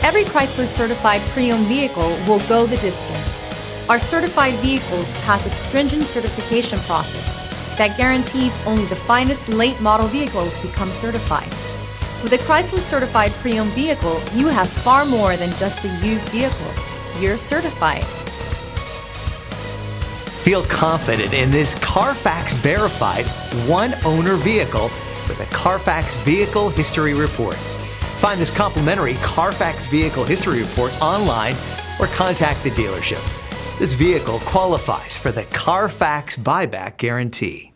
Every Chrysler certified pre-owned vehicle will go the distance. Our certified vehicles pass a stringent certification process that guarantees only the finest late model vehicles become certified. With a Chrysler certified pre-owned vehicle, you have far more than just a used vehicle. You're certified. Feel confident in this Carfax verified one-owner vehicle with a Carfax Vehicle History Report. Find this complimentary Carfax Vehicle History Report online or contact the dealership. This vehicle qualifies for the Carfax Buyback Guarantee.